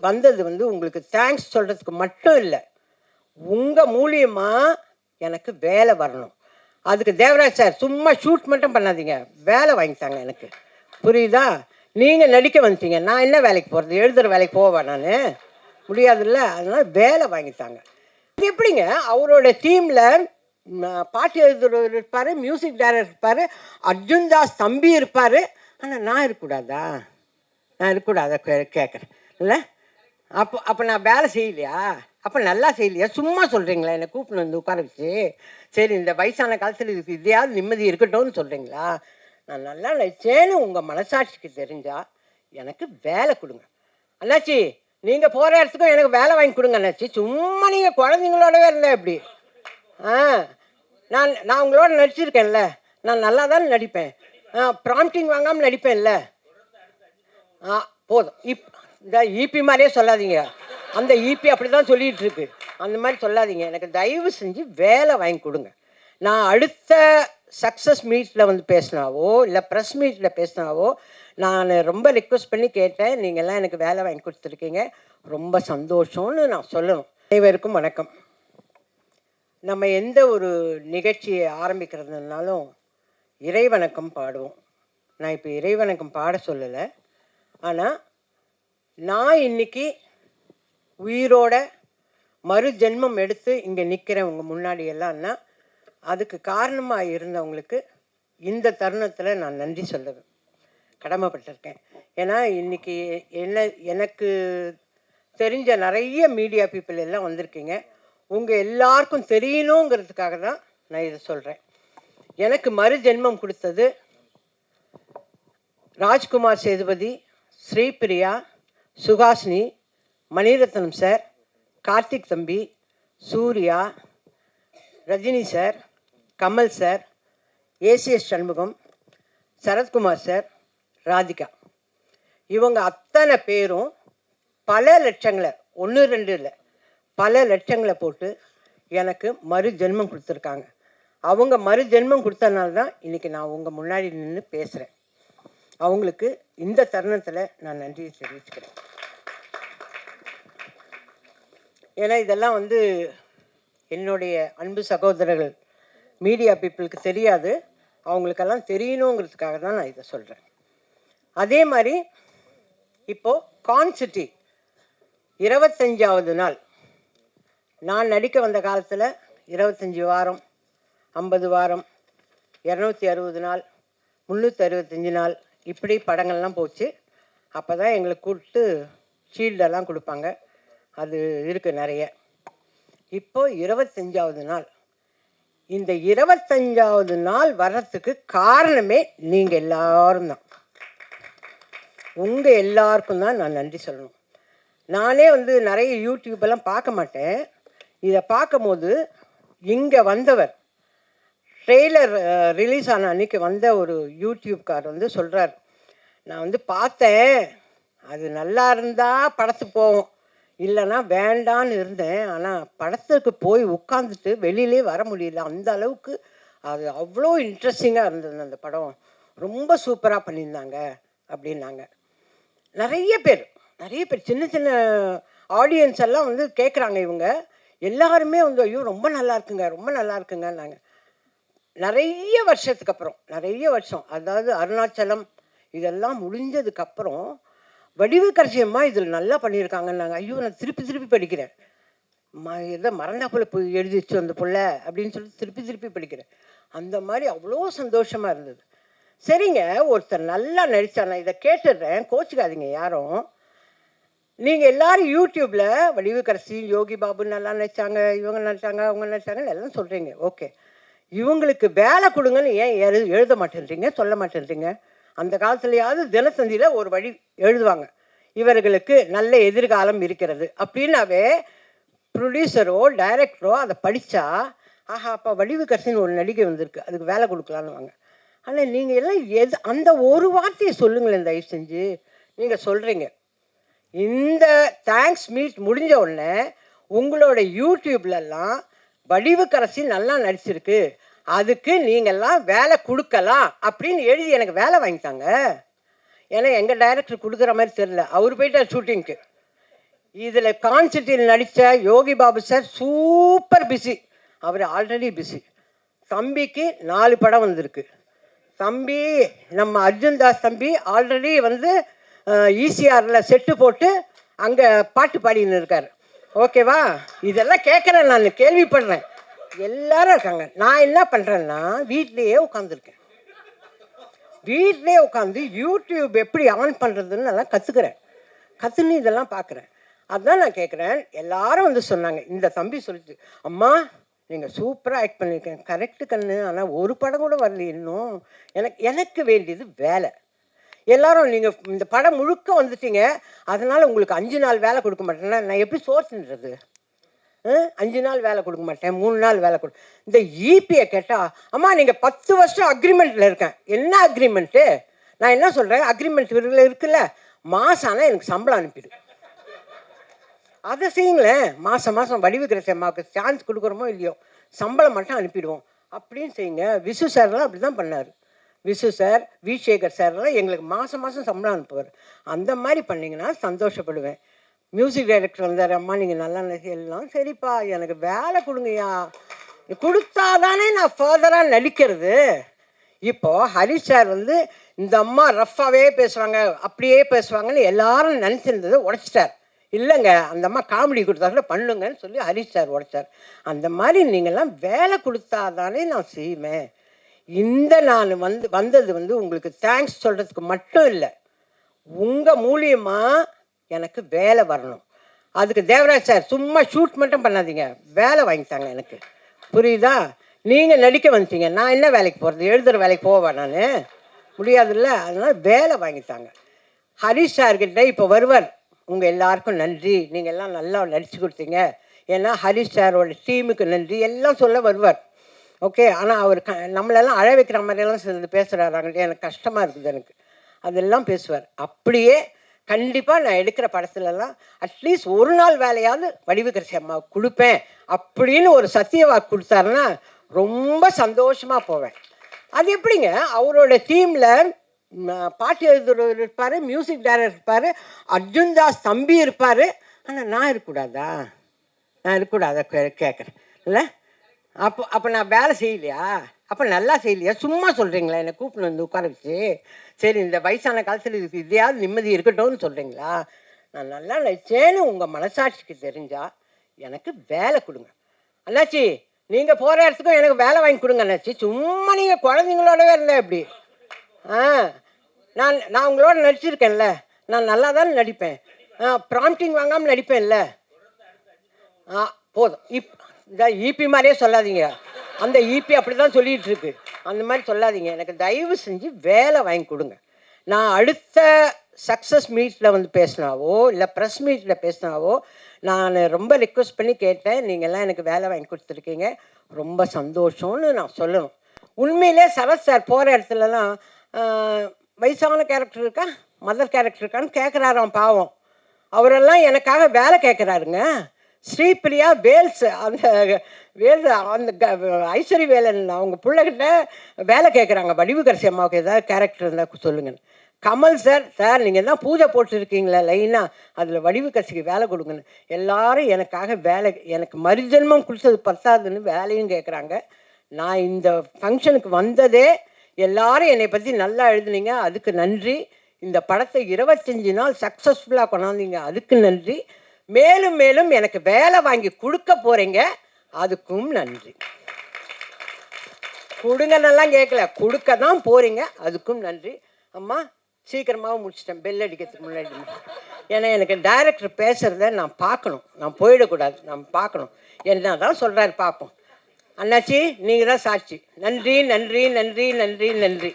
வந்தது வந்து உங்களுக்கு தேங்க்ஸ் சொல்கிறதுக்கு மட்டும் இல்லை, உங்கள் மூலியமாக எனக்கு வேலை வரணும். அதுக்கு தேவராஜ் சார் சும்மா ஷூட் மட்டும் பண்ணாதீங்க, வேலை வாங்கித்தாங்க எனக்கு. புரியுதா? நீங்கள் நடிக்க வந்துட்டீங்க, நான் என்ன வேலைக்கு போகிறது? எழுதுகிற வேலைக்கு போவேன் நான்? முடியாதுல்ல. அதனால் வேலை வாங்கித்தாங்க. இது எப்படிங்க அவரோட டீமில் பாட்டு எழுதுறவர் இருப்பார், மியூசிக் டைரக்டர் இருப்பார், அர்ஜுன் தாஸ் தம்பி இருப்பார், ஆனால் நான் இருக்கக்கூடாதா? நான் இருக்கக்கூடாதா கேட்குறேன் இல்லை? அப்போ நான் வேலை செய்யலையா? அப்போ நல்லா செய்யலையா? சும்மா சொல்கிறீங்களா? என்னை கூப்பிட்டு வந்து உட்கார வச்சு, சரி இந்த வயசான காலத்தில் இதுக்கு இதையாவது நிம்மதி இருக்கட்டும்னு சொல்கிறீங்களா? நான் நல்லா நினச்சேன்னு உங்கள் மனசாட்சிக்கு தெரிஞ்சால் எனக்கு வேலை கொடுங்க அண்ணாச்சி. நீங்கள் போகிற இடத்துக்கும் எனக்கு வேலை வாங்கி கொடுங்க அண்ணாச்சி. சும்மா நீங்கள் குழந்தைங்களோடவே இருந்தேன் எப்படி? நான் உங்களோட நடிச்சிருக்கேன்ல, நான் நல்லா தான் நடிப்பேன். ப்ராம்ப்டிங் வாங்காமல் நடிப்பேன்ல. போதும். இந்த ஈபி மாதிரியே சொல்லாதீங்க, அந்த ஈபி அப்படி தான் சொல்லிகிட்டு இருக்கு, அந்த மாதிரி சொல்லாதீங்க. எனக்கு தயவு செஞ்சு வேலை வாங்கி கொடுங்க. நான் அடுத்த சக்ஸஸ் மீட்டில் வந்து பேசினாவோ இல்லை ப்ரெஸ் மீட்டில் பேசினாவோ நான் ரொம்ப ரிக்வெஸ்ட் பண்ணி கேட்டேன். நீங்கள்லாம் எனக்கு வேலை வாங்கி கொடுத்துருக்கீங்க, ரொம்ப சந்தோஷம்னு நான் சொல்லணும். அனைவருக்கும் வணக்கம். நம்ம எந்த ஒரு நிகழ்ச்சியை ஆரம்பிக்கிறதுனாலும் இறைவணக்கம் பாடுவோம். நான் இப்போ இறைவணக்கம் பாட சொல்லலை, ஆனால் நான் இன்னைக்கு உயிரோட மறு ஜென்மம் எடுத்து இங்கே நிற்கிறேன் உங்கள் முன்னாடி எல்லாம்னா அதுக்கு காரணமாக இருந்தவங்களுக்கு இந்த தருணத்தில் நான் நன்றி சொல்ல கடமைப்பட்டிருக்கேன். ஏன்னா இன்னைக்கு எனக்கு தெரிஞ்ச நிறைய மீடியா பீப்புள் எல்லாம் வந்திருக்கீங்க. உங்கள் எல்லாருக்கும் தெரியணுங்கிறதுக்காக தான் நான் இதை சொல்கிறேன். எனக்கு மறு ஜென்மம் கொடுத்தது ராஜ்குமார் சேதுபதி, ஸ்ரீபிரியா, சுகாசினி, மணிரத்னம் சார், கார்த்திக் தம்பி, Suriya, Rajini sir, Kamal sir, A C S Shanmugam, Sarathkumar sir, Radhika. இவங்க அத்தனை பேரும் பல லட்சங்களை, 1-2 இல்லை, பல லட்சங்களை போட்டு எனக்கு மறு ஜென்மம் கொடுத்துருக்காங்க. அவங்க மறு ஜென்மம் கொடுத்தனால தான் இன்றைக்கி நான் உங்கள் முன்னாடி நின்று பேசுகிறேன். அவங்களுக்கு இந்த தருணத்தில் நான் நன்றி தெரிவிச்சுக்கிறேன். ஏன்னா இதெல்லாம் வந்து என்னுடைய அன்பு சகோதரர்கள் மீடியா பீப்புளுக்கு தெரியாது, அவங்களுக்கெல்லாம் தெரியணுங்கிறதுக்காக தான் நான் இதை சொல்கிறேன். அதே மாதிரி இப்போது கான்சிட்டி 25வது நாள். நான் நடிக்க வந்த காலத்தில் 25 வாரம், 50 வாரம், 260 நாள், 365 நாள் இப்படி படங்கள்லாம் போச்சு. அப்போ தான் எங்களுக்கு கூப்பிட்டு ஷீல்டெல்லாம் கொடுப்பாங்க, அது இருக்குது நிறைய. இப்போ 25வது நாள். இந்த 25வது நாள் வர்றதுக்கு காரணமே நீங்கள் எல்லாரும் தான். உங்கள் எல்லாருக்கும் தான் நான் நன்றி சொல்லணும். நானே வந்து நிறைய யூடியூப்பெல்லாம் பார்க்க மாட்டேன். இதை பார்க்கும்போது இங்கே வந்தவர் ட்ரெய்லர் ரிலீஸ் ஆன அன்றைக்கி வந்த ஒரு யூடியூப்கார் வந்து சொல்கிறார், நான் வந்து பார்த்தேன், அது நல்லா இருந்தால் படத்துக்கு போவோம், இல்லைன்னா வேண்டான்னு இருந்தேன், ஆனால் படத்துக்கு போய் உட்காந்துட்டு வெளியிலே வர முடியல, அந்த அளவுக்கு அது அவ்வளோ இன்ட்ரெஸ்டிங்காக இருந்தது அந்த படம், ரொம்ப சூப்பராக பண்ணியிருந்தாங்க அப்படின்னாங்க. நிறைய பேர் சின்ன சின்ன ஆடியன்ஸ் எல்லாம் வந்து கேட்குறாங்க. இவங்க எல்லாருமே வந்து ஐயோ ரொம்ப நல்லா இருக்குங்க, ரொம்ப நல்லா இருக்குங்கன்னாங்க. நிறைய வருஷத்துக்கு அப்புறம், நிறைய வருஷம், அதாவது அருணாச்சலம் இதெல்லாம் முடிஞ்சதுக்கப்புறம் வடிவுக்கரசியம்மா இதில் நல்லா பண்ணியிருக்காங்கன்னாங்க. ஐயோ நான் திருப்பி படிக்கிறேன், எதோ மறந்தா போல போய் எழுதிச்சு அந்த புள்ள அப்படின்னு சொல்லி திருப்பி படிக்கிறேன். அந்த மாதிரி அவ்வளோ சந்தோஷமாக இருந்தது. சரிங்க, ஒருத்தர் நல்லா நடித்தா, நான் இதை கேட்டுடுறேன், கோச்சிக்காதீங்க யாரும். நீங்கள் எல்லாரும் யூடியூப்பில் வடிவுக்கரசி, யோகி பாபு நல்லா நடித்தாங்க, இவங்க நடித்தாங்க, அவங்க நடித்தாங்கன்னு எல்லாம் சொல்கிறீங்க. ஓகே, இவங்களுக்கு வேலை கொடுங்கன்னு ஏன் எழுத மாட்டேன்றீங்க, சொல்ல மாட்டேன்றீங்க? அந்த காலத்துலையாவது தினத்தந்தியில் ஒரு வழி எழுதுவாங்க, இவர்களுக்கு நல்ல எதிர்காலம் இருக்கிறது அப்படின்னாவே ப்ரொடியூசரோ டைரக்டரோ அதை படித்தா ஆஹா அப்போ வடிவுக்கரசின்னு ஒரு நடிகை வந்திருக்கு, அதுக்கு வேலை கொடுக்கலான்னு வாங்க. ஆனால் நீங்கள் எல்லாம் அந்த ஒரு வார்த்தையை சொல்லுங்களேன் தயவு செஞ்சு. நீங்கள் சொல்கிறீங்க இந்த தேங்க்ஸ் மீட் முடிஞ்ச உடனே உங்களோட யூடியூப்லலாம் வடிவுக்கரசி நல்லா நடிச்சிருக்கு, அதுக்கு நீங்கள்லாம் வேலை கொடுக்கலாம் அப்படின்னு எழுதி எனக்கு வேலை வாங்கித்தாங்க. ஏன்னா எங்கள் டைரக்டர் கொடுக்குற மாதிரி தெரியல, அவர் போயிட்டார் ஷூட்டிங்க்கு. இதில் கான்செர்ட்டில் நடித்த Yogi Babu sir super busy, அவர் ஆல்ரெடி பிஸி. தம்பிக்கு 4 படம் வந்திருக்கு. தம்பி நம்ம அர்ஜுன் தாஸ் தம்பி ஆல்ரெடி வந்து ஈசிஆரில் செட்டு போட்டு அங்கே பாட்டு பாடின்னு இருக்கார். ஓகேவா? இதெல்லாம் கேட்குறேன், நான் கேள்விப்படுறேன். எல்லாரும் இருக்காங்க. நான் என்ன பண்ணுறேன்னா வீட்லேயே உட்காந்துருக்கேன். வீட்டிலே உட்காந்து யூடியூப் எப்படி ஆன் பண்ணுறதுன்னு நல்லா கற்றுன்னு இதெல்லாம் பார்க்குறேன். அதுதான் நான் கேட்குறேன். எல்லாரும் வந்து சொன்னாங்க, இந்த தம்பி சொல்லிட்டு, அம்மா நீங்கள் சூப்பராக ஆக்ட் பண்ணியிருக்கேன். கரெக்டு கண்ணு, ஆனால் ஒரு படம் கூட வரல இன்னும். எனக்கு வேண்டியது வேலை. எல்லாரும் நீங்கள் இந்த படம் முழுக்க வந்துட்டீங்க, அதனால் உங்களுக்கு 5 நாள் வேலை கொடுக்க மாட்டேன்னா நான் எப்படி சோர்ஸ்ன்றது? 5 நாள் வேலை கொடுக்க மாட்டேன், 3 நாள் வேலை இந்த ஈபியை கேட்டால், அம்மா நீங்கள் 10 வருஷம் அக்ரிமெண்ட்டில் இருக்கேன். என்ன அக்ரிமெண்ட்டு? நான் என்ன சொல்கிறேன், அக்ரிமெண்ட் இருக்குல்ல, மாதம் ஆனால் எனக்கு சம்பளம் அனுப்பிடு. அதை செய்யுங்களேன். மாதம் வடிவு கிரசம்மாவுக்கு சான்ஸ் கொடுக்குறோமோ இல்லையோ, சம்பளம் மட்டும் அனுப்பிடுவோம் அப்படின்னு செய்யுங்க. விசு சார்லாம் அப்படி தான் பண்ணார். விசு சார், வி சேகர் சார்லாம் எங்களுக்கு மாதம் சம்பளம் அனுப்புவார். அந்த மாதிரி பண்ணிங்கன்னா சந்தோஷப்படுவேன். மியூசிக் டைரக்டர் வந்தார், அம்மா நீங்கள் நல்லா எல்லாம் சரிப்பா, எனக்கு வேலை கொடுங்கய்யா, கொடுத்தாதானே நான் ஃபர்தராக நடிக்கிறது. இப்போது ஹரிஷ் சார் வந்து இந்த அம்மா ரஃப்பாகவே பேசுவாங்க, அப்படியே பேசுவாங்கன்னு எல்லாரும் நினச்சிருந்ததை உடைச்சிட்டார். இல்லைங்க, அந்த அம்மா காமெடி கொடுத்தாகூட பண்ணுங்கன்னு சொல்லி ஹரிஷ் சார் உடைச்சார். அந்த மாதிரி நீங்கள்லாம் வேலை கொடுத்தாதானே நான் செய்வேன். நான் வந்தது வந்து உங்களுக்கு தேங்க்ஸ் சொல்கிறதுக்கு மட்டும் இல்லை, உங்கள் மூலியமாக எனக்கு வேலை வரணும். அதுக்கு தேவராஜ் சார் சும்மா ஷூட் மட்டும் பண்ணாதீங்க, வேலை வாங்கித்தாங்க எனக்கு. புரியுதா? நீங்கள் நடிக்க வந்துட்டீங்க, நான் என்ன வேலைக்கு போகிறது? எழுதுகிற வேலைக்கு போவேன் நான்? முடியாதுல்ல. அதனால் வேலை வாங்கித்தாங்க. ஹரிஷ் சார்கிட்ட இப்போ வருவார். உங்கள் எல்லாருக்கும் நன்றி, நீங்கள் எல்லாம் நல்லா நடித்து கொடுத்தீங்க, ஏன்னா ஹரிஷ் சாரோட டீமுக்கு நன்றி எல்லாம் சொல்ல வருவார். ஓகே. ஆனால் அவர் நம்மளெல்லாம் அழ வைக்கிற மாதிரியெல்லாம் சேர்ந்து பேசுகிறாராங்கள்ட்ட எனக்கு கஷ்டமாக இருக்குது. எனக்கு அதெல்லாம் பேசுவார். அப்படியே கண்டிப்பாக நான் எடுக்கிற படத்துலலாம் அட்லீஸ்ட் ஒரு நாள் வேலையாவது வடிவுக்கரசி அம்மாவுக்கு கொடுப்பேன் அப்படின்னு ஒரு சத்திய வாக்கு கொடுத்தாருன்னா ரொம்ப சந்தோஷமாக போவேன். அது எப்படிங்க, அவரோட டீமில் பாட்டு எழுதுறவர் இருப்பார், மியூசிக் டைரக்டர் இருப்பார், அர்ஜுன் தாஸ் தம்பி இருப்பார். ஆனால் நான் இருக்கக்கூடாதா? நான் இருக்கக்கூடாதா கேட்குறேன் இல்லை? அப்போ நான் வேலை செய்யலையா? அப்போ நல்லா செய்யலையா? சும்மா சொல்கிறீங்களா? என்னை கூப்பிட்டு வந்து உட்கார வச்சு, சரி இந்த வயசான காலத்தில் இதுக்கு இதையாவது நிம்மதி இருக்கட்டும்னு சொல்கிறீங்களா? நான் நல்லா நடிச்சேன்னு உங்கள் மனசாட்சிக்கு தெரிஞ்சால் எனக்கு வேலை கொடுங்க அண்ணாச்சி. நீங்கள் போகிற இடத்துக்கும் எனக்கு வேலை வாங்கி கொடுங்க அண்ணாச்சி. சும்மா நீங்கள் குழந்தைங்களோடவே இருந்தேன் எப்படி? நான் உங்களோட நடிச்சிருக்கேன்ல, நான் நல்லா தானே நடிப்பேன். ப்ராம்ப்டிங் வாங்காமல் நடிப்பேன்ல. போதும். இந்த ஈபி மாதிரியே சொல்லாதீங்க. அந்த ஈபி அப்படி தான் சொல்லிகிட்டு இருக்கு. அந்த மாதிரி சொல்லாதீங்க. எனக்கு தயவு செஞ்சு வேலை வாங்கி கொடுங்க. நான் அடுத்த சக்ஸஸ் மீட்டில் வந்து பேசினாவோ இல்லை ப்ரெஸ் மீட்டில் பேசினாவோ நான் ரொம்ப ரிக்வெஸ்ட் பண்ணி கேட்டேன், நீங்கள்லாம் எனக்கு வேலை வாங்கி கொடுத்துருக்கீங்க, ரொம்ப சந்தோஷம்னு நான் சொல்லணும். உண்மையிலே சரத் சார் போகிற இடத்துலலாம் வயசான கேரக்டர் இருக்கா, மதர் கேரக்டர் இருக்கான்னு கேட்குறாராம். பாவம், அவரெல்லாம் எனக்காக வேலை கேட்குறாருங்க. ஸ்ரீபிரியா வேல்ஸ், அந்த ஐஸ்வரி வேலன் அவங்க பிள்ளைகிட்ட வேலை கேட்குறாங்க, வடிவுக்கரசி அம்மாவுக்கு ஏதாவது கேரக்டர் இருந்தால் சொல்லுங்கன்னு. கமல் சார் நீங்கள் தான் பூஜை போட்டுருக்கீங்களா லைனாக, அதில் வடிவுக்கரசிக்கு வேலை கொடுங்கன்னு. எல்லாரும் எனக்காக வேலை, எனக்கு மறுஜென்மம் கொடுத்தது பத்தாதுன்னு வேலையும் கேட்குறாங்க. நான் இந்த ஃபங்க்ஷனுக்கு வந்ததே எல்லாரும் என்னை பற்றி நல்லா எழுதுனீங்க, அதுக்கு நன்றி. இந்த படத்தை 25 நாள் சக்ஸஸ்ஃபுல்லாக கொண்டாந்தீங்க, அதுக்கு நன்றி. மேலும் மேலும் எனக்கு வேலை வாங்கி கொடுக்க போகிறீங்க, அதுக்கும் நன்றி. கொடுங்கன்னெல்லாம் கேட்கல, கொடுக்க தான் போகிறீங்க, அதுக்கும் நன்றி. அம்மா சீக்கிரமாகவும் முடிச்சிட்டேன், பெல் அடிக்கிறதுக்கு முன்னாடி. ஏன்னா எனக்கு டைரக்டர் பேசுகிறத நான் பார்க்கணும், நான் போயிடக்கூடாது, நான் பார்க்கணும். என்ன தான் சொல்கிறாரு பார்ப்போம். அண்ணாச்சி நீங்கள் தான் சாட்சி. நன்றி நன்றி நன்றி நன்றி நன்றி.